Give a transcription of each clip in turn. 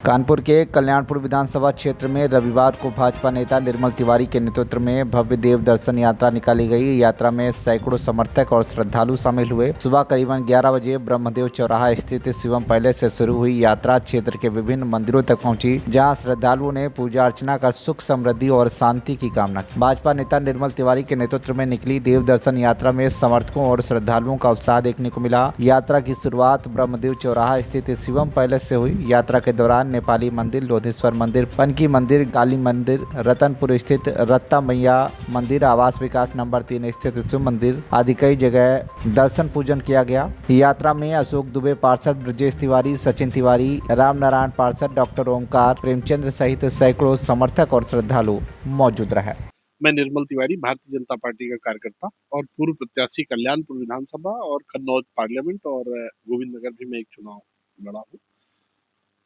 कानपुर के कल्याणपुर विधानसभा क्षेत्र में रविवार को भाजपा नेता निर्मल तिवारी के नेतृत्व में भव्य देव दर्शन यात्रा निकाली गई। यात्रा में सैकड़ों समर्थक और श्रद्धालु शामिल हुए। सुबह करीबन 11 बजे ब्रह्मदेव चौराहा स्थित शिवम पैलेस से शुरू हुई यात्रा क्षेत्र के विभिन्न मंदिरों तक पहुंची, जहां श्रद्धालुओं ने पूजा अर्चना कर सुख समृद्धि और शांति की कामना की। भाजपा नेता निर्मल तिवारी के नेतृत्व में निकली देव दर्शन यात्रा में समर्थकों और श्रद्धालुओं का उत्साह देखने को मिला। यात्रा की शुरुआत ब्रह्मदेव चौराहा स्थित शिवम पैलेस से हुई। यात्रा के दौरान नेपाली मंदिर, लोधेश्वर मंदिर, पनकी मंदिर, काली मंदिर, रतनपुर स्थित रत्ता मैया मंदिर, आवास विकास नंबर 3 स्थित शिव मंदिर आदि कई जगह दर्शन पूजन किया गया। यात्रा में अशोक दुबे पार्षद, ब्रजेश तिवारी, सचिन तिवारी, राम नारायण पार्षद, डॉक्टर ओमकार, प्रेमचंद्र सहित सैकड़ों समर्थक और श्रद्धालु मौजूद रहे। मैं निर्मल तिवारी, भारतीय जनता पार्टी का कार्यकर्ता और पूर्व प्रत्याशी कल्याणपुर विधानसभा और कन्नौज पार्लियामेंट और गोविंद नगर भी मैं एक चुनाव लड़ा हूँ।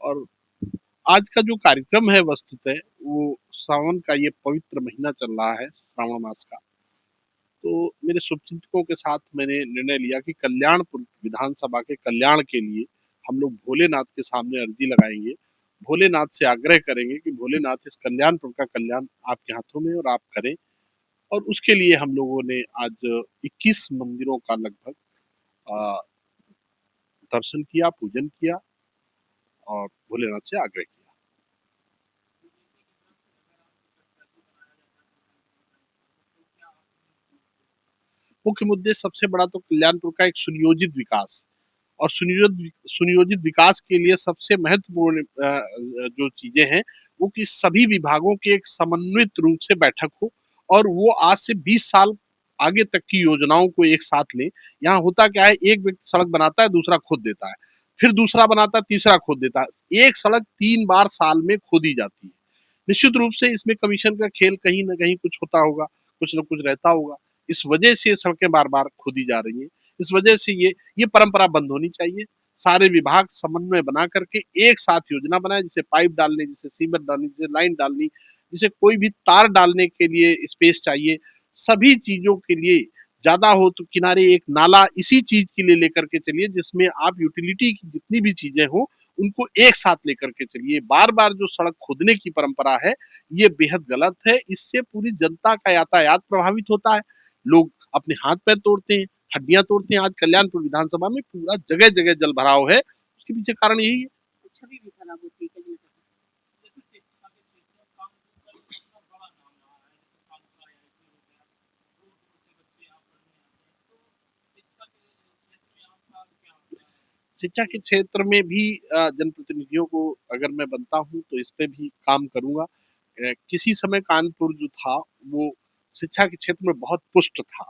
और आज का जो कार्यक्रम है वस्तुतः वो सावन का ये पवित्र महीना चल रहा है, श्रावण मास का। तो मेरे शुभचिंतकों के साथ मैंने निर्णय लिया कि कल्याणपुर विधानसभा के कल्याण के लिए हम लोग भोलेनाथ के सामने अर्जी लगाएंगे, भोलेनाथ से आग्रह करेंगे कि भोलेनाथ इस कल्याणपुर का कल्याण आपके हाथों में और आप करें। और उसके लिए हम लोगों ने आज 21 मंदिरों का लगभग दर्शन किया, पूजन किया और भोलेनाथ से आग्रह किया। मुख्य मुद्दे सबसे बड़ा तो कल्याणपुर का एक सुनियोजित विकास और सुनियोजित विकास के लिए सबसे महत्वपूर्ण जो चीजें हैं वो कि सभी विभागों के एक समन्वित रूप से बैठक हो और वो आज से 20 साल आगे तक की योजनाओं को एक साथ ले। यहाँ होता क्या है, एक व्यक्ति सड़क बनाता है, दूसरा खोद देता है, फिर दूसरा बनाता है, तीसरा खोद देता है। एक सड़क 3 बार साल में खोदी जाती है। निश्चित रूप से इसमें कमीशन का खेल कहीं ना कहीं कुछ होता होगा, कुछ ना कुछ रहता होगा। इस वजह से सड़कें बार बार खोदी जा रही हैं। इस वजह से ये परंपरा बंद होनी चाहिए। सारे विभाग समन्वय बना करके एक साथ योजना बनाए, जिसे पाइप डालने, जिसे सीमेंट डालनी, जिसे लाइन डालनी, जिसे कोई भी तार डालने के लिए स्पेस चाहिए, सभी चीजों के लिए ज्यादा हो तो किनारे एक नाला इसी चीज के लिए लेकर के चलिए जिसमें आप यूटिलिटी की जितनी भी चीजें हो उनको एक साथ लेकर के चलिए। बार बार जो सड़क खोदने की परंपरा है ये बेहद गलत है। इससे पूरी जनता का यातायात प्रभावित होता है। लोग अपने हाथ पैर तोड़ते हैं, हड्डियां तोड़ते हैं। आज कल्याणपुर विधानसभा में पूरा जगह जगह जल भराव है, उसके पीछे कारण यही है। छवि भी खराब होती है। शिक्षा के क्षेत्र में भी जनप्रतिनिधियों को अगर मैं बनता हूँ तो इस पे भी काम करूंगा। किसी समय कानपुर जो था वो शिक्षा के क्षेत्र में बहुत पुष्ट था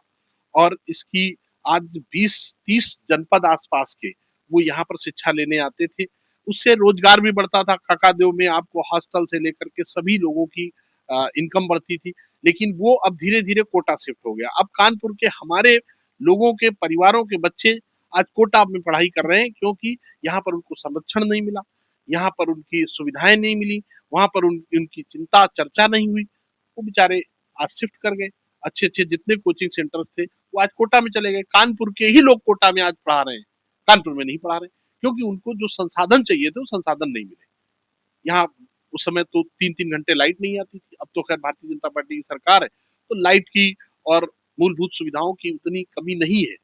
और इसकी आज 20-30 जनपद आसपास के वो यहाँ पर शिक्षा लेने आते थे। उससे रोजगार भी बढ़ता था। काकादेव में आपको हॉस्टल से लेकर के सभी लोगों की इनकम बढ़ती थी। लेकिन वो अब धीरे धीरे कोटा शिफ्ट हो गया। अब कानपुर के हमारे लोगों के परिवारों के बच्चे आज कोटा में पढ़ाई कर रहे हैं क्योंकि यहाँ पर उनको संरक्षण नहीं मिला, यहाँ पर उनकी सुविधाएं नहीं मिली, वहां पर उनकी चिंता चर्चा नहीं हुई। वो बेचारे आज शिफ्ट कर गए। अच्छे अच्छे जितने कोचिंग सेंटर्स थे वो आज कोटा में चले गए। कानपुर के ही लोग कोटा में आज पढ़ा रहे हैं, कानपुर में नहीं पढ़ा रहे क्योंकि उनको जो संसाधन चाहिए थे वो संसाधन नहीं मिले। यहाँ उस समय तो 3-3 घंटे लाइट नहीं आती थी। अब तो खैर भारतीय जनता पार्टी की सरकार है तो लाइट की और मूलभूत सुविधाओं की उतनी कमी नहीं है।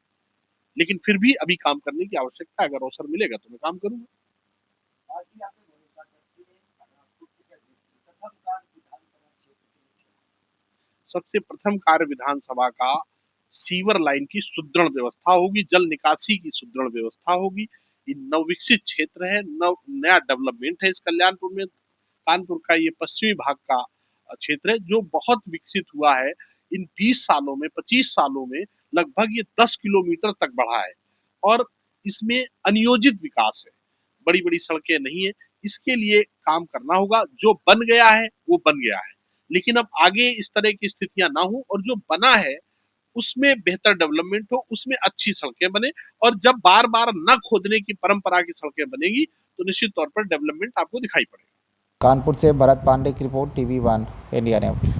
लेकिन फिर भी अभी काम करने की आवश्यकता है। अगर अवसर मिलेगा तो मैं काम करूंगा। सबसे प्रथम कार्य विधानसभा का सीवर लाइन की सुदृढ़ व्यवस्था होगी, जल निकासी की सुदृढ़ व्यवस्था होगी। ये नवविकसित क्षेत्र है, नया डेवलपमेंट है इस कल्याणपुर में। कानपुर का ये पश्चिमी भाग का क्षेत्र है जो बहुत विकसित हुआ है। इन 20 सालों में, 25 सालों में लगभग ये 10 किलोमीटर तक बढ़ा है और इसमें अनियोजित विकास है। बड़ी बड़ी सड़कें नहीं है। इसके लिए काम करना होगा। जो बन गया है वो बन गया है, लेकिन अब आगे इस तरह की स्थितियां ना हो और जो बना है उसमें बेहतर डेवलपमेंट हो, उसमें अच्छी सड़कें बने। और जब बार बार न खोदने की परंपरा की सड़कें बनेगी तो निश्चित तौर पर डेवलपमेंट आपको दिखाई पड़ेगा। कानपुर से भरत पांडे की रिपोर्ट, TV1 इंडिया न्यूज।